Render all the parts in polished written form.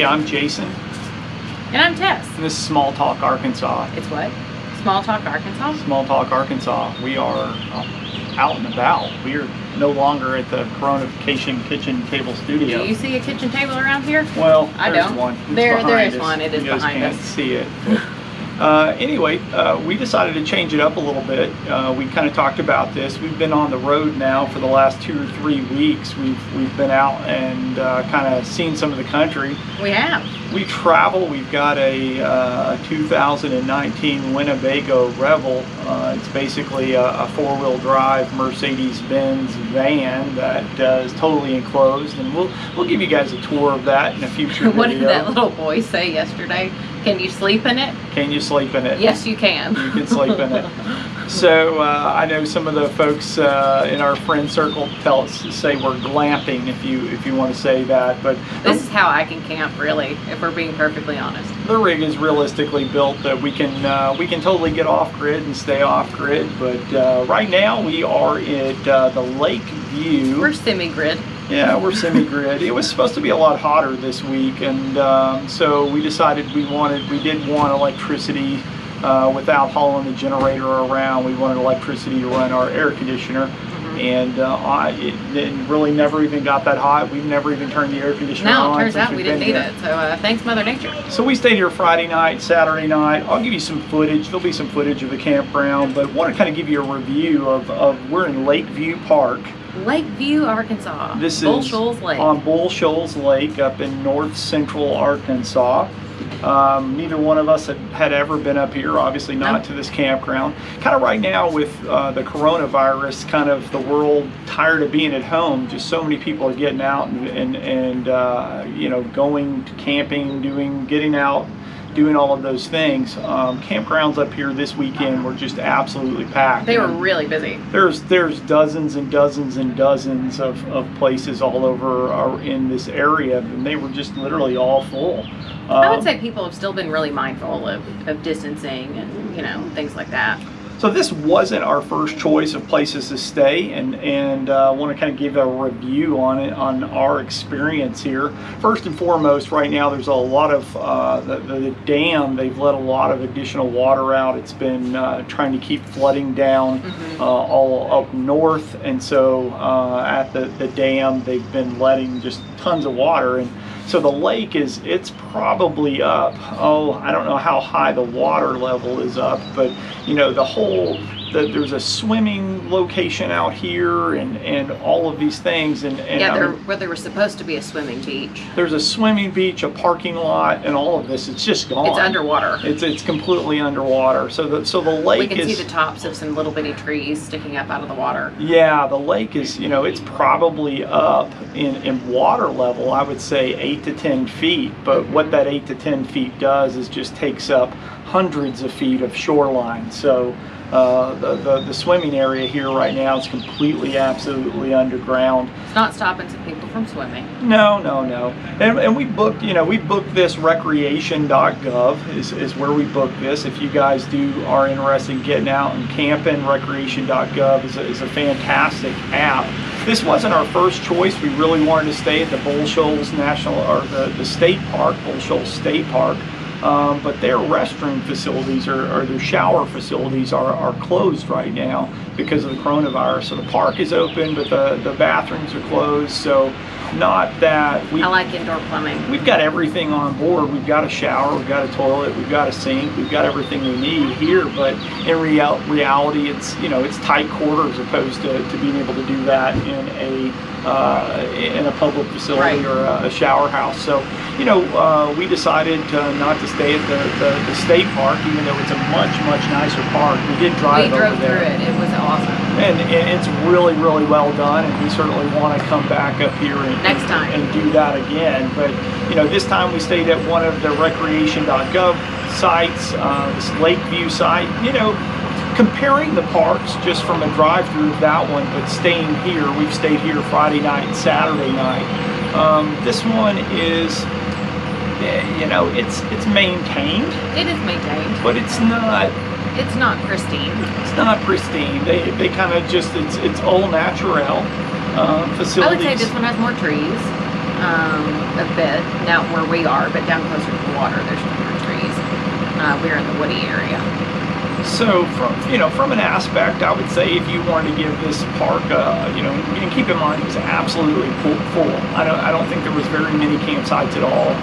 I'm Jason. And I'm Tess. And this is Small Talk, Arkansas. It's what? Small Talk, Arkansas? Small Talk, Arkansas. We are out and about. We are no longer at the Coronification Kitchen Table Studio. Do you see a kitchen table around here? Well, I there's don't. one. There is one. It is behind us. behind You guys us. can't see it. Anyway, we decided to change it up a little bit. We kind of talked about this. We've been on the road now for the last 2 or 3 weeks. We've been out and kind of seen some of the country. We have. We travel. We've got a 2019 Winnebago Revel. It's basically a four-wheel drive Mercedes-Benz van that is totally enclosed, and we'll give you guys a tour of that in a future video. What did that little boy say yesterday? Can you sleep in it? Can you sleep in it? Yes, you can. You can sleep in it. So I know some of the folks in our friend circle say we're glamping, if you want to say that. But this is how I can camp, really, if we're being perfectly honest. The rig is realistically built that we can totally get off grid and stay off grid. But right now we are at the Lakeview. We're semi-grid. Yeah, we're semi-grid. It was supposed to be a lot hotter this week, and so we decided we did want electricity without hauling the generator around. We wanted electricity to run our air conditioner, and it really never even got that hot. We've never even turned the air conditioner on. No, it turns out we didn't need it. So thanks, Mother Nature. So we stayed here Friday night, Saturday night. I'll give you some footage. There'll be some footage of the campground, but I want to kind of give you a review of we're in Lakeview Park. Lakeview, Arkansas. This Bull is Shoals Lake. on Bull Shoals Lake up in north central Arkansas. Neither one of us had ever been up here, obviously not to this campground. Kind of right now with the coronavirus, kind of the world tired of being at home, just so many people are getting out and you know, going to camping, getting out, doing all of those things. Campgrounds up here this weekend were just absolutely packed. They were really busy. There's dozens and dozens and dozens of places all over in this area, and they were just literally all full. I would say people have still been really mindful of distancing and, you know, things like that. So this wasn't our first choice of places to stay, and I want to kind of give a review on it, on our experience here. First and foremost, right now there's a lot of the dam. They've let a lot of additional water out. It's been trying to keep flooding down all up north, and so at the dam they've been letting just tons of water. And so the lake it's probably up, I don't know how high the water level is up, but you know, there's a swimming location out here and all of these things. And yeah, where there was supposed to be a swimming beach. There's a swimming beach, a parking lot, and all of this. It's just gone. It's underwater. It's completely underwater. So the lake we can see the tops of some little bitty trees sticking up out of the water. Yeah, the lake is, you know, it's probably up in water level, I would say 8 to 10 feet. But what that 8 to 10 feet does is just takes up hundreds of feet of shoreline. So the swimming area here right now is completely, absolutely underground. It's not stopping some people from swimming. No. And we booked, you know, this Recreation.Gov is where we booked this. If you guys are interested in getting out and camping, Recreation.Gov is a fantastic app. This wasn't our first choice. We really wanted to stay at the Bull Shoals the state park, Bull Shoals State Park. But their restroom facilities or their shower facilities are closed right now because of the coronavirus. So the park is open, but the bathrooms are closed. So not that I like indoor plumbing. We've got everything on board. We've got a shower, we've got a toilet, we've got a sink, we've got everything we need here. But in reality, it's, you know, it's tight quarters opposed to being able to do that in a public facility or a shower house. So, you know, we decided not to stay at the state park, even though it's a much nicer park. We did drive over there. We drove through it. It was awesome. And it's really well done, and we certainly want to come back up here next time and do that again. But you know, this time we stayed at one of the Recreation.Gov sites, this Lakeview site. You know, comparing the parks just from a drive-through of that one, but staying here, we've stayed here Friday night and Saturday night. This one is, you know, it's maintained. It is maintained, but it's not. It's not pristine. It's not pristine. They kind of just, it's all natural facilities. I would say this one has more trees. a bit down where we are, but down closer to the water, there's no trees. We're in the woody area. So from an aspect, I would say if you wanted to give this park, and keep in mind it was absolutely full. I don't think there was very many campsites at all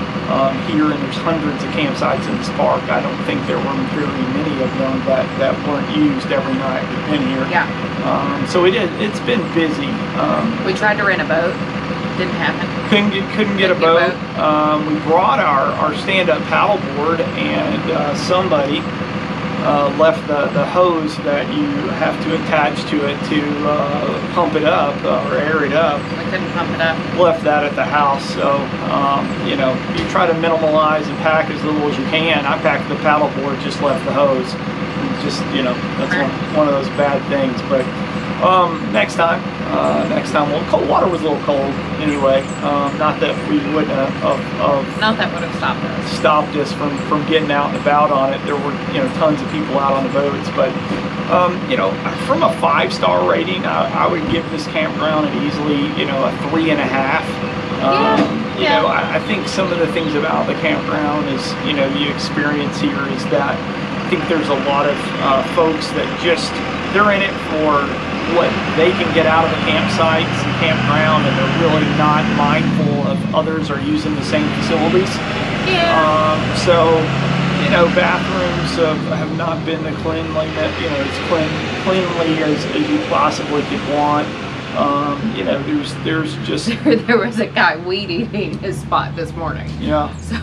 here, and there's hundreds of campsites in this park. I don't think there were very many of them that weren't used every night we've been here. Yeah. So it's been busy. We tried to rent a boat. Didn't happen. Couldn't get a boat. We brought our stand-up paddleboard, and somebody left the hose that you have to attach to it to pump it up or air it up. We couldn't pump it up. Left that at the house. So you try to minimalize and pack as little as you can. I packed the paddleboard, just left the hose. Just that's one of those bad things. But next time, well, cold water was a little cold anyway. Not that we wouldn't have Not that would have stopped us from getting out and about on it. There were tons of people out on the boats, but from a 5-star rating, I would give this campground easily a 3.5. I think some of the things about the campground is the experience here is that I think there's a lot of folks that they're in it for what they can get out of the campsites and campground, and they're really not mindful of others are using the same facilities. Yeah. Bathrooms have not been the as cleanly as you possibly could want. There's just there was a guy weed eating his spot this morning. Yeah. So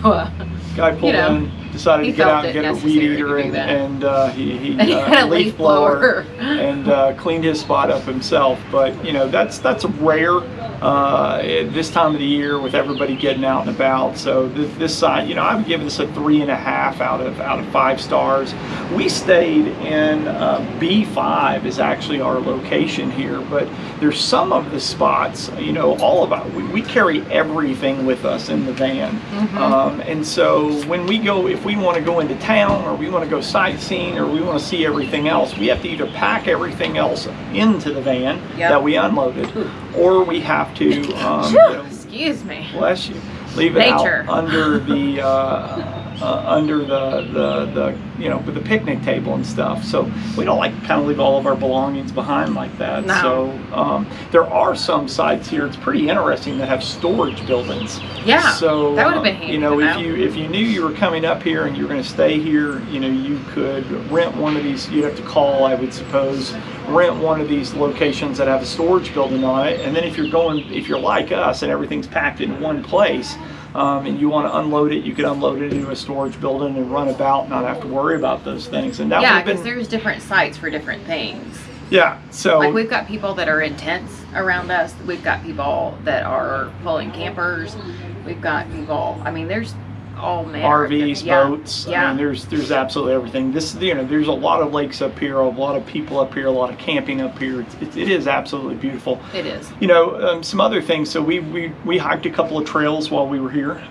guy pulled in, decided to get out and get a weed eater, and he had a leaf blower and cleaned his spot up himself. But that's rare at this time of the year with everybody getting out and about. So this side, I would give this a 3.5 out of 5 stars. We stayed in B5 is actually our location here, but there's some of the spots, we carry everything with us in the van. Mm-hmm. And so when we go, if we want to go into town or we want to go sightseeing or we want to see everything else, we have to either pack everything else into the van that we unloaded, or we have to, excuse me, bless you, leave it out under with the picnic table and stuff. So we don't kind of leave all of our belongings behind like that. No. So there are some sites here, it's pretty interesting, that have storage buildings. Yeah. So that would have been handy. If you knew you were coming up here and you were going to stay here, you could rent one of these. You'd have to call, I would suppose, rent one of these locations that have a storage building on it. And then if you're like us and everything's packed in one place, and you want to unload it, you could unload it into a storage building and run about, not have to worry about those things. And that because there's different sites for different things. Yeah, so like we've got people that are in tents around us. We've got people that are pulling campers. We've got people. I mean, there's all manner RVs, boats. Yeah. I mean, there's absolutely everything. There's a lot of lakes up here, a lot of people up here, a lot of camping up here. It is absolutely beautiful. It is. Some other things. So we hiked a couple of trails while we were here.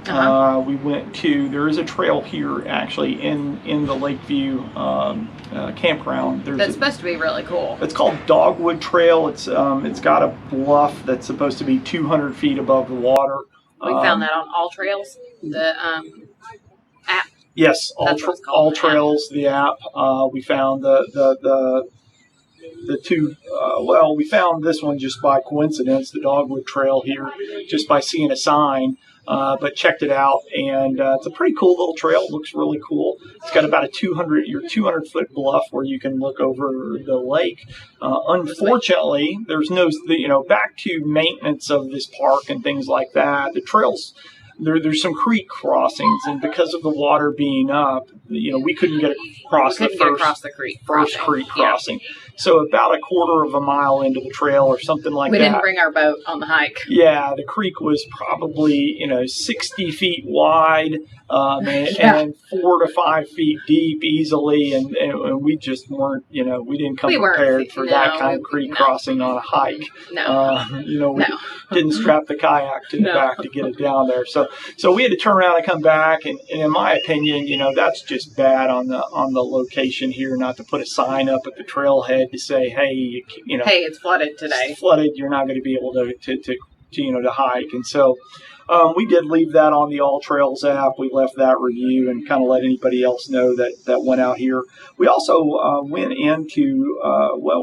We went to, there is a trail here actually in the Lakeview campground. That's supposed to be really cool. It's called Dogwood Trail. It's got a bluff that's supposed to be 200 feet above the water. We found that on All Trails, the app. Yes, All Trails, the app. We found the two. We found this one just by coincidence, the Dogwood Trail here, just by seeing a sign. But checked it out, and it's a pretty cool little trail. It looks really cool. It's got about a 200-foot bluff where you can look over the lake. Unfortunately, there's back to maintenance of this park and things like that. The trails, there's some creek crossings, and because of the water being up, we couldn't get across the creek crossing. So about a quarter of a mile into the trail or something like that. We didn't bring our boat on the hike. Yeah, the creek was probably 60 feet wide and 4 to 5 feet deep easily, and we just weren't we didn't come prepared for that kind of creek crossing on a hike. We didn't strap the kayak to the back to get it down there. So we had to turn around and come back, and in my opinion, that's just bad on the location here, not to put a sign up at the trailhead to say, hey, hey, it's flooded today. It's flooded. You're not going to be able to hike. And so We did leave that on the All Trails app. We left that review and kind of let anybody else know that went out here. We also went into,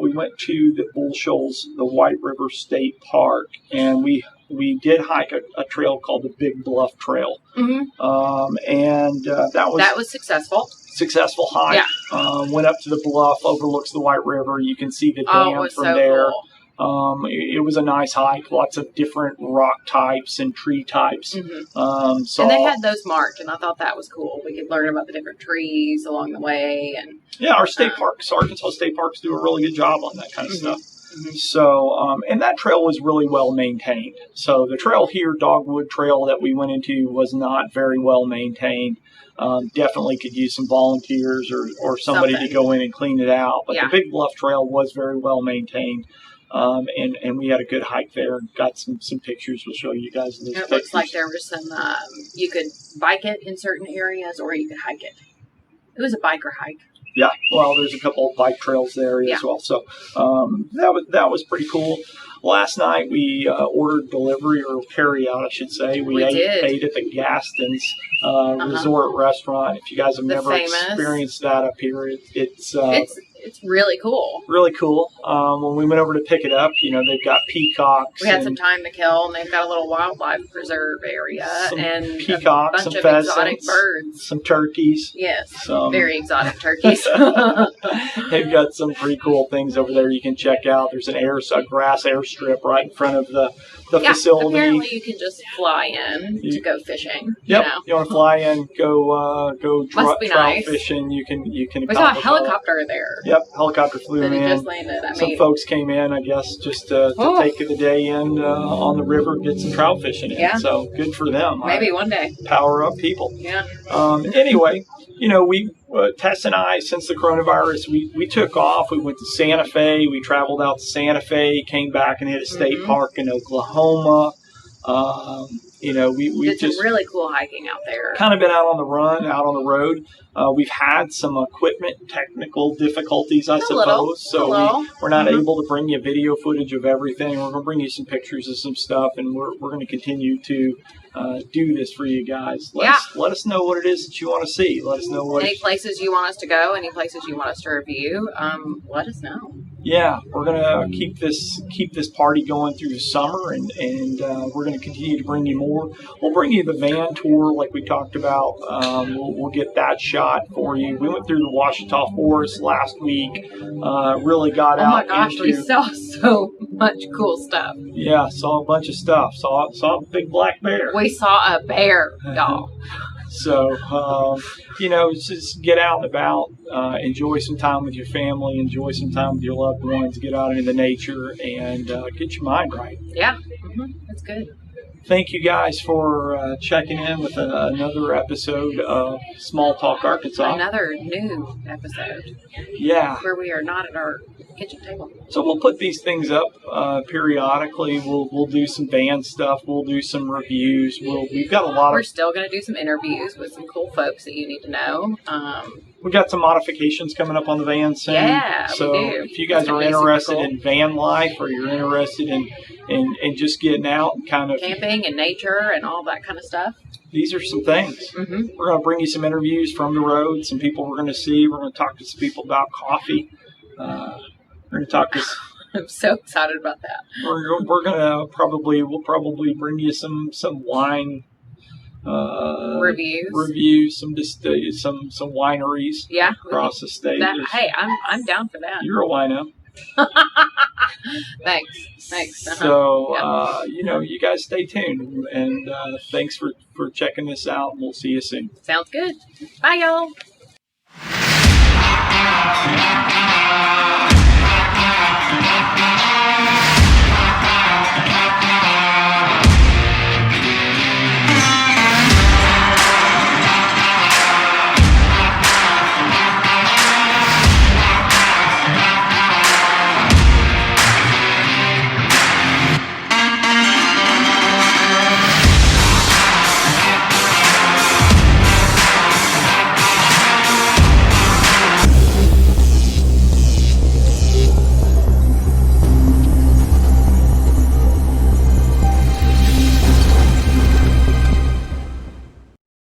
we went to the Bull Shoals, the White River State Park, and we did hike a trail called the Big Bluff Trail. And that was successful. Successful hike. Yeah. Went up to the bluff, overlooks the White River. You can see the dam from so there. Cool. It was a nice hike, lots of different rock types and tree types. And they had those marked, and I thought that was cool. We could learn about the different trees along the way. And yeah, our state parks, Arkansas state parks, do a really good job on that kind of stuff. So, and that trail was really well maintained. So the trail here, Dogwood Trail, that we went into was not very well maintained. Definitely could use some volunteers or somebody to go in and clean it out. But the Big Bluff Trail was very well maintained. And we had a good hike there and got some pictures. We'll show you guys those pictures. Looks like there was some, you could bike it in certain areas or you could hike it. It was a biker hike. Yeah, well, there's a couple of bike trails there as well. So that was pretty cool. Last night we ordered delivery or carry out, I should say. We ate at the Gaston's Resort Restaurant. If you guys have never experienced that up here, it's really cool. Really cool. When we went over to pick it up, they've got peacocks. We had some time to kill, and they've got a little wildlife preserve area and peacocks, a bunch of pheasants, exotic birds. Some turkeys. Yes, very exotic turkeys. They've got some pretty cool things over there you can check out. There's a grass airstrip right in front of the facility. Apparently you can just fly in to go fishing. Yep. You want to fly in, go trout fishing. You can. We saw a helicopter there. Yep, helicopter flew in. He just landed. Some folks came in, I guess, just to take the day in on the river, get some trout fishing in. Yeah. So good for them. Maybe one day. Power up people. Yeah. Anyway, we Tess and I, since the coronavirus, we took off. We went to Santa Fe. We traveled out to Santa Fe, came back and hit a state park in Oklahoma. We did just some really cool hiking out there. Kind of been out on the run, out on the road. We've had some equipment technical difficulties, I suppose. So we're not able to bring you video footage of everything. We're going to bring you some pictures of some stuff, and we're going to continue to do this for you guys. Let us know what it is that you want to see. Let us know any places you want us to go, any places you want us to review. Let us know. Yeah, we're gonna keep this party going through the summer, and we're gonna continue to bring you more. We'll bring you the van tour like we talked about. We'll get that shot for you. We went through the Ouachita Forest last week. Really got out. Oh my gosh, we saw so much cool stuff. Yeah, saw a bunch of stuff. Saw a big black bear. We saw a bear, y'all. So, just get out and about, enjoy some time with your family, enjoy some time with your loved ones, get out into the nature, and get your mind right. Yeah, that's good. Thank you guys for checking in with another episode of Small Talk Arkansas. Another new episode. Yeah. Where we are not at our kitchen table. So we'll put these things up periodically. We'll do some van stuff. We'll do some reviews. We've got a lot We're still going to do some interviews with some cool folks that you need to know. We've got some modifications coming up on the van soon. Yeah, so we do. If you guys are interested in van life, or you're interested in just getting out and kind of camping and nature and all that kind of stuff, these are some things. We're going to bring you some interviews from the road, some people we're going to see. We're going to talk to some people about coffee. We're going to talk to. I'm so excited about that. We're going to we'll probably bring you some wine. Reviews, some wineries across the state. Hey, I'm down for that. You're a wino. Thanks. So you guys stay tuned, and thanks for checking this out, and we'll see you soon. Sounds good. Bye, y'all.